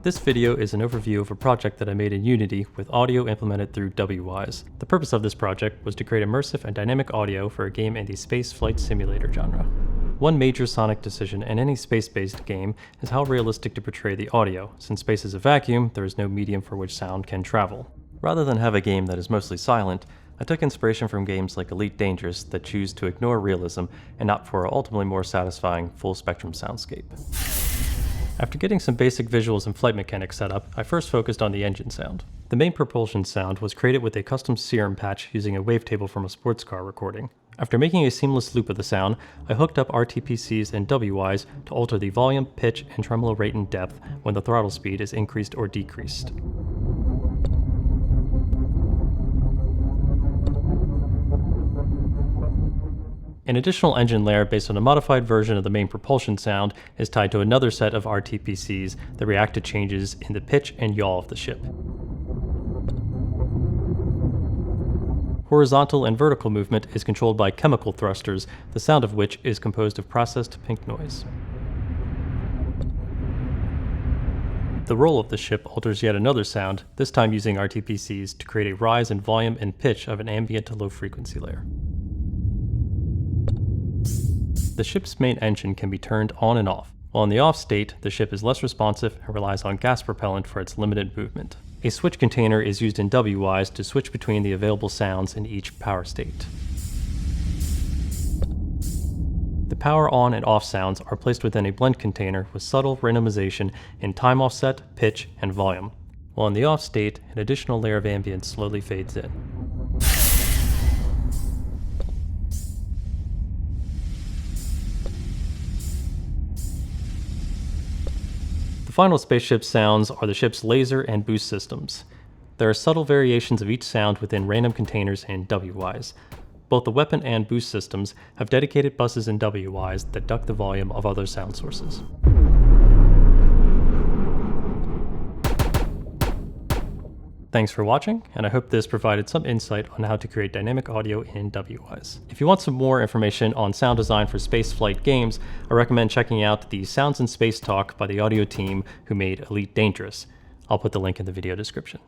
This video is an overview of a project that I made in Unity with audio implemented through Wwise. The purpose of this project was to create immersive and dynamic audio for a game in the space flight simulator genre. One major sonic decision in any space-based game is how realistic to portray the audio. Since space is a vacuum, there is no medium for which sound can travel. Rather than have a game that is mostly silent, I took inspiration from games like Elite Dangerous that choose to ignore realism and opt for an ultimately more satisfying full-spectrum soundscape. After getting some basic visuals and flight mechanics set up, I first focused on the engine sound. The main propulsion sound was created with a custom serum patch using a wavetable from a sports car recording. After making a seamless loop of the sound, I hooked up RTPCs and Wwise to alter the volume, pitch, and tremolo rate and depth when the throttle speed is increased or decreased. An additional engine layer based on a modified version of the main propulsion sound is tied to another set of RTPCs that react to changes in the pitch and yaw of the ship. Horizontal and vertical movement is controlled by chemical thrusters, the sound of which is composed of processed pink noise. The roll of the ship alters yet another sound, this time using RTPCs to create a rise in volume and pitch of an ambient to low frequency layer. The ship's main engine can be turned on and off. While in the off state, the ship is less responsive and relies on gas propellant for its limited movement. A switch container is used in Wwise to switch between the available sounds in each power state. The power on and off sounds are placed within a blend container with subtle randomization in time offset, pitch, and volume. While in the off state, an additional layer of ambience slowly fades in. The final spaceship sounds are the ship's laser and boost systems. There are subtle variations of each sound within random containers in Wwise. Both the weapon and boost systems have dedicated buses in Wwise that duck the volume of other sound sources. Thanks for watching, and I hope this provided some insight on how to create dynamic audio in Wwise. If you want some more information on sound design for spaceflight games, I recommend checking out the Sounds in Space talk by the audio team who made Elite Dangerous. I'll put the link in the video description.